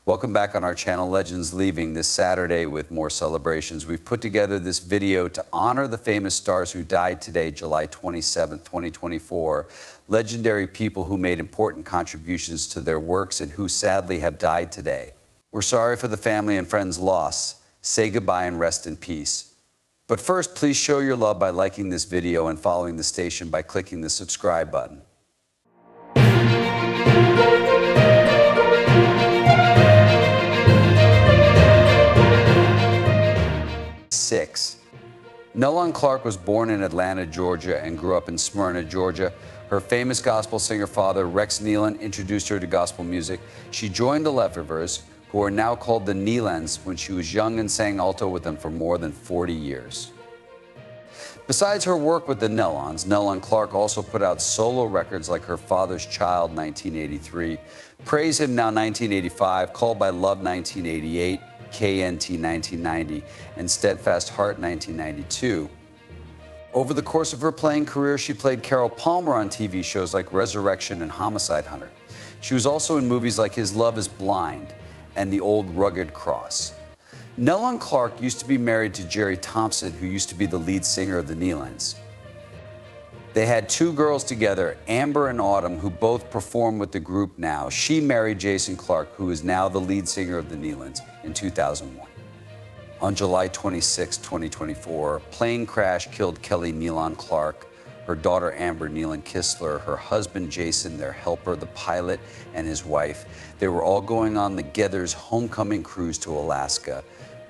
Welcome back on our channel, Legends Leaving, this Saturday with more celebrations. We've put together this video to honor the famous stars who died today, July 27th, 2024. Legendary people who made important contributions to their works and who sadly have died today. We're sorry for the family and friends' loss. Say goodbye and rest in peace. But first, please show your love by liking this video and following the station by clicking the subscribe button. Nelon Clark was born in Atlanta, Georgia, and grew up in Smyrna, Georgia. Her famous gospel singer father, Rex Nelon, introduced her to gospel music. She joined the Lefevers, who are now called the Nelons, when she was young and sang alto with them for more than 40 years. Besides her work with the Nelons, Nelon Clark also put out solo records like Her Father's Child, 1983, Praise Him Now, 1985, Called by Love, 1988, KNT 1990, and Steadfast Heart 1992. Over the course of her playing career, she played Carol Palmer on TV shows like Resurrection and Homicide Hunter. She was also in movies like His Love is Blind and The Old Rugged Cross. Nelon Clark used to be married to Jerry Thompson, who used to be the lead singer of the Nelons. They had two girls together, Amber and Autumn, who both perform with the group now. She married Jason Clark, who is now the lead singer of the Nelons, in 2001. On July 26, 2024, a plane crash killed Kelly Nelon Clark, her daughter Amber Nelon Kistler, her husband Jason, their helper, the pilot, and his wife. They were all going on the Gether's homecoming cruise to Alaska.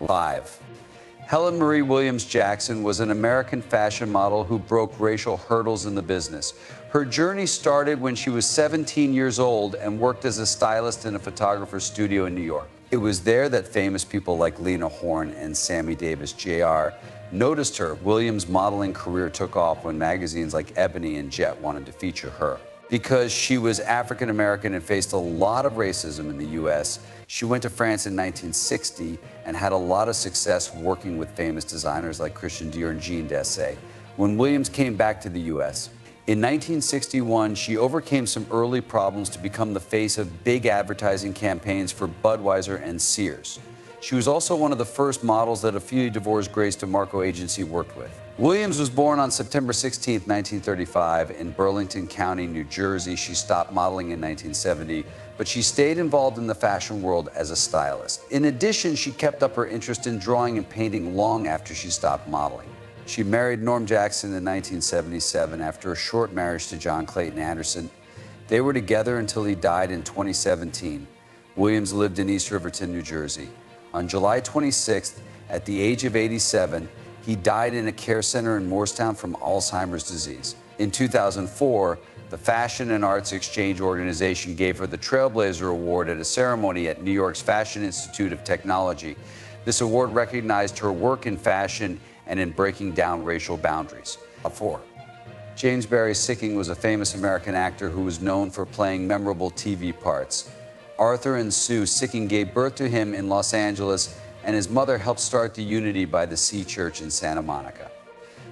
5. Helen Williams Jackson was an American fashion model who broke racial hurdles in the business. Her journey started when she was 17 years old and worked as a stylist in a photographer's studio in New York. It was there that famous people like Lena Horne and Sammy Davis Jr. noticed her. Williams' modeling career took off when magazines like Ebony and Jet wanted to feature her. Because she was African American and faced a lot of racism in the U.S., she went to France in 1960 and had a lot of success working with famous designers like Christian Dior and Jean Desailly. When Williams came back to the U.S., in 1961, she overcame some early problems to become the face of big advertising campaigns for Budweiser and Sears. She was also one of the first models that Ophelia DeVore's Grace DeMarco agency worked with. Williams was born on September 16, 1935, in Burlington County, New Jersey. She stopped modeling in 1970, but she stayed involved in the fashion world as a stylist. In addition, she kept up her interest in drawing and painting long after she stopped modeling. She married Norm Jackson in 1977 after a short marriage to John Clayton Anderson. They were together until he died in 2017. Williams lived in East Riverton, New Jersey. On July 26th, at the age of 87, he died in a care center in Morristown from Alzheimer's disease. In 2004, the Fashion and Arts Exchange Organization gave her the Trailblazer Award at a ceremony at New York's Fashion Institute of Technology. This award recognized her work in fashion and in breaking down racial boundaries. 4. James Barry Sikking was a famous American actor who was known for playing memorable TV parts. Arthur and Sue Sikking gave birth to him in Los Angeles, and his mother helped start the Unity by the Sea Church in Santa Monica.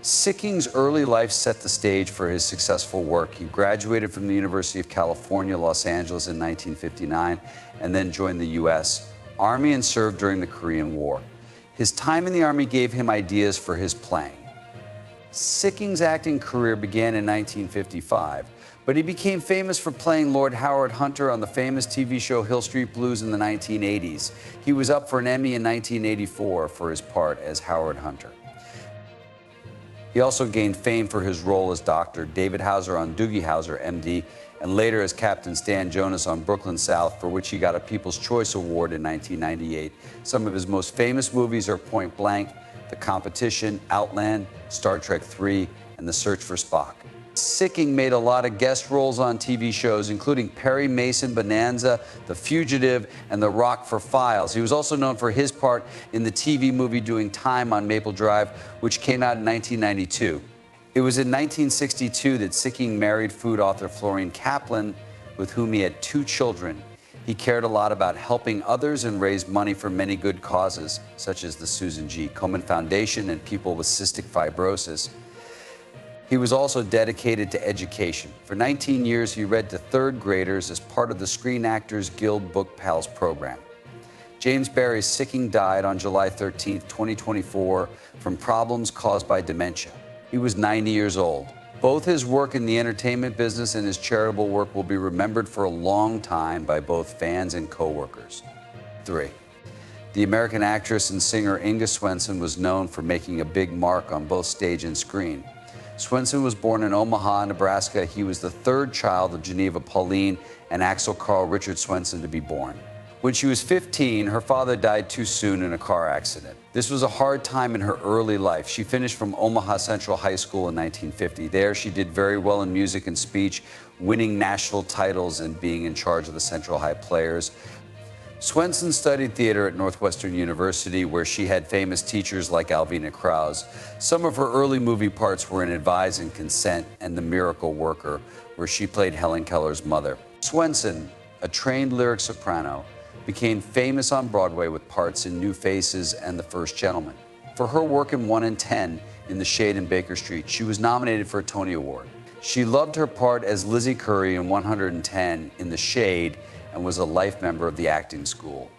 Sikking's early life set the stage for his successful work. He graduated from the University of California, Los Angeles in 1959, and then joined the U.S. Army and served during the Korean War. His time in the Army gave him ideas for his playing. Sikking's acting career began in 1955, but he became famous for playing Lord Howard Hunter on the famous TV show Hill Street Blues in the 1980s. He was up for an Emmy in 1984 for his part as Howard Hunter. He also gained fame for his role as Dr. David Hauser on Doogie Howser, MD, and later as Captain Stan Jonas on Brooklyn South, for which he got a People's Choice Award in 1998. Some of his most famous movies are Point Blank, The Competition, Outland, Star Trek III, and The Search for Spock. Sikking made a lot of guest roles on TV shows, including Perry Mason, Bonanza, The Fugitive, and The Rockford Files. He was also known for his part in the TV movie Doing Time on Maple Drive, which came out in 1992. It was in 1962 that Sikking married food author Florine Kaplan, with whom he had 2 children. He cared a lot about helping others and raised money for many good causes, such as the Susan G. Komen Foundation and people with cystic fibrosis. He was also dedicated to education. For 19 years, he read to 3rd graders as part of the Screen Actors Guild Book Pals program. James Barrie's Sikking died on July 13, 2024, from problems caused by dementia. He was 90 years old. Both his work in the entertainment business and his charitable work will be remembered for a long time by both fans and co-workers. 3. The American actress and singer Ines Swenson was known for making a big mark on both stage and screen. Swenson was born in Omaha, Nebraska. He was the third child of Geneva Pauline and Axel Carl Richard Swenson to be born. When she was 15, her father died too soon in a car accident. This was a hard time in her early life. She finished from Omaha Central High School in 1950. There, she did very well in music and speech, winning national titles and being in charge of the Central High Players. Swenson studied theater at Northwestern University, where she had famous teachers like Alvina Krause. Some of her early movie parts were in Advise and Consent and The Miracle Worker, where she played Helen Keller's mother. Swenson, a trained lyric soprano, became famous on Broadway with parts in New Faces and The First Gentleman. For her work in 1 in 10 in The Shade in Baker Street, she was nominated for a Tony Award. She loved her part as Lizzie Curry in 110 in The Shade and was a life member of the acting school.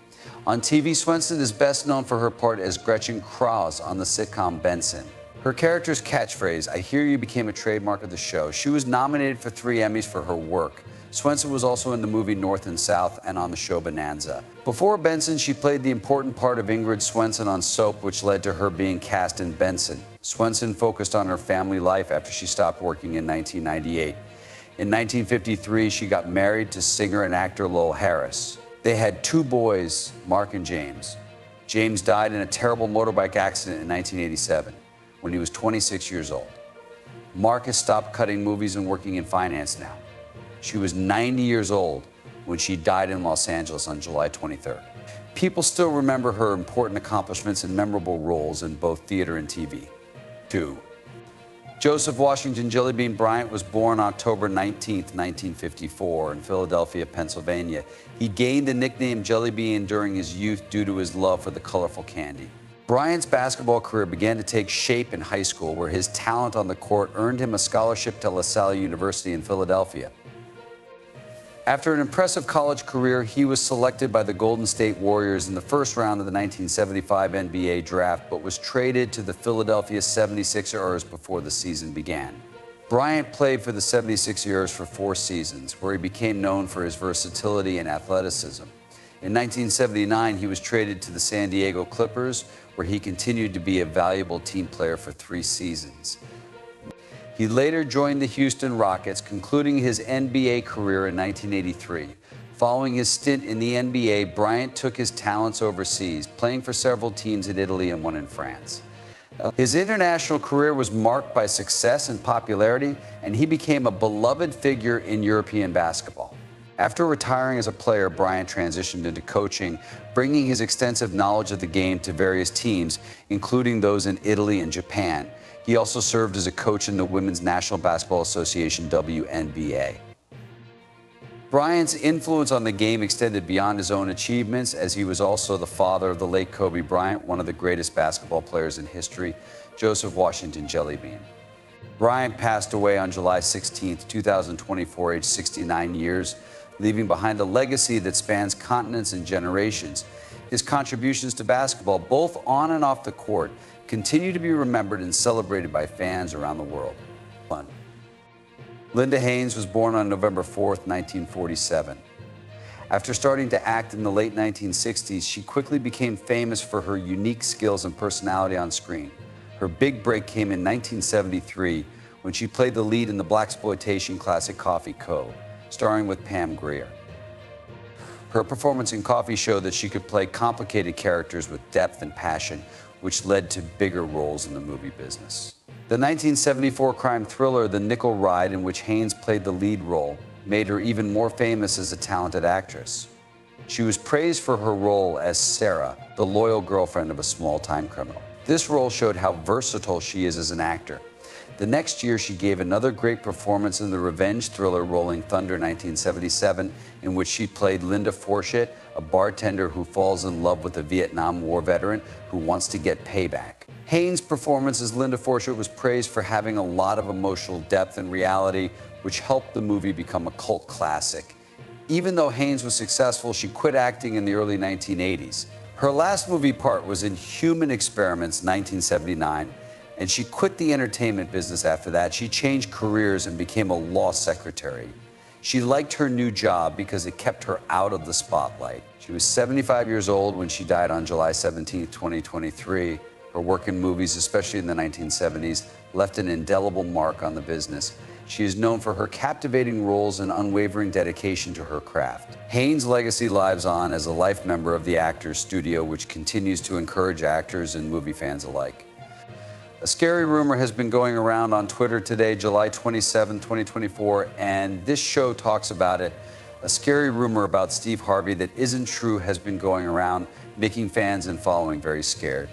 On TV, Swenson is best known for her part as Gretchen Krause on the sitcom Benson. Her character's catchphrase, "I hear you," became a trademark of the show. She was nominated for 3 Emmys for her work. Swenson was also in the movie North and South and on the show Bonanza. Before Benson, she played the important part of Ingrid Swenson on Soap, which led to her being cast in Benson. Swenson focused on her family life after she stopped working in 1998. In 1953, she got married to singer and actor Lowell Harris. They had 2 boys, Mark and James. James died in a terrible motorbike accident in 1987 when he was 26 years old. Mark has stopped cutting movies and working in finance now. She was 90 years old when she died in Los Angeles on July 23rd. People still remember her important accomplishments and memorable roles in both theater and TV. 2. Joseph Washington Jellybean Bryant was born October 19, 1954, in Philadelphia, Pennsylvania. He gained the nickname Jellybean during his youth due to his love for the colorful candy. Bryant's basketball career began to take shape in high school, where his talent on the court earned him a scholarship to La Salle University in Philadelphia. After an impressive college career, he was selected by the Golden State Warriors in the first round of the 1975 NBA draft, but was traded to the Philadelphia 76ers before the season began. Bryant played for the 76ers for 4 seasons, where he became known for his versatility and athleticism. In 1979, he was traded to the San Diego Clippers, where he continued to be a valuable team player for 3 seasons. He later joined the Houston Rockets, concluding his NBA career in 1983. Following his stint in the NBA, Bryant took his talents overseas, playing for several teams in Italy and 1 in France. His international career was marked by success and popularity, and he became a beloved figure in European basketball. After retiring as a player, Bryant transitioned into coaching, bringing his extensive knowledge of the game to various teams, including those in Italy and Japan. He also served as a coach in the Women's National Basketball Association, WNBA. Bryant's influence on the game extended beyond his own achievements, as he was also the father of the late Kobe Bryant, one of the greatest basketball players in history, Joseph Washington Jellybean. Bryant passed away on July 16, 2024, aged 69 years, leaving behind a legacy that spans continents and generations. His contributions to basketball, both on and off the court, continue to be remembered and celebrated by fans around the world. 1. Linda Haynes was born on November 4, 1947. After starting to act in the late 1960s, she quickly became famous for her unique skills and personality on screen. Her big break came in 1973 when she played the lead in the blaxploitation classic Coffee Co., starring with Pam Grier. Her performance in Coffee showed that she could play complicated characters with depth and passion, which led to bigger roles in the movie business. The 1974 crime thriller The Nickel Ride, in which Haynes played the lead role, made her even more famous as a talented actress. She was praised for her role as Sarah, the loyal girlfriend of a small-time criminal. This role showed how versatile she is as an actor. The next year, she gave another great performance in the revenge thriller Rolling Thunder 1977, in which she played Linda Forshett, a bartender who falls in love with a Vietnam War veteran who wants to get payback. Haynes' performance as Linda Forshett was praised for having a lot of emotional depth and reality, which helped the movie become a cult classic. Even though Haynes was successful, she quit acting in the early 1980s. Her last movie part was in Human Experiments, 1979, and she quit the entertainment business after that. She changed careers and became a law secretary. She liked her new job because it kept her out of the spotlight. She was 75 years old when she died on July 17, 2023. Her work in movies, especially in the 1970s, left an indelible mark on the business. She is known for her captivating roles and unwavering dedication to her craft. Haynes' legacy lives on as a life member of the Actors Studio, which continues to encourage actors and movie fans alike. A scary rumor has been going around on Twitter today, July 27, 2024, and this show talks about it. A scary rumor about Steve Harvey that isn't true has been going around, making fans and following very scared.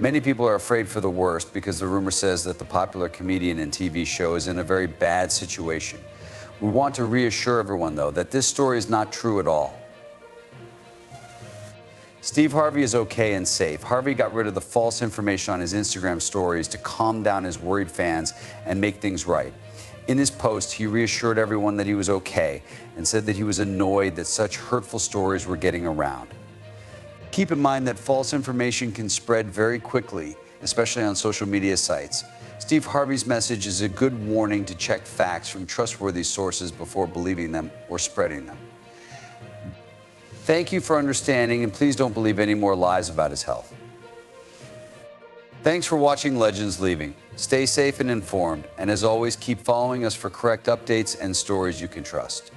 Many people are afraid for the worst because the rumor says that the popular comedian and TV show is in a very bad situation. We want to reassure everyone, though, that this story is not true at all. Steve Harvey is okay and safe. Harvey got rid of the false information on his Instagram stories to calm down his worried fans and make things right. In his post, he reassured everyone that he was okay and said that he was annoyed that such hurtful stories were getting around. Keep in mind that false information can spread very quickly, especially on social media sites. Steve Harvey's message is a good warning to check facts from trustworthy sources before believing them or spreading them. Thank you for understanding, and please don't believe any more lies about his health. Thanks for watching Legends Leaving. Stay safe and informed, and as always, keep following us for correct updates and stories you can trust.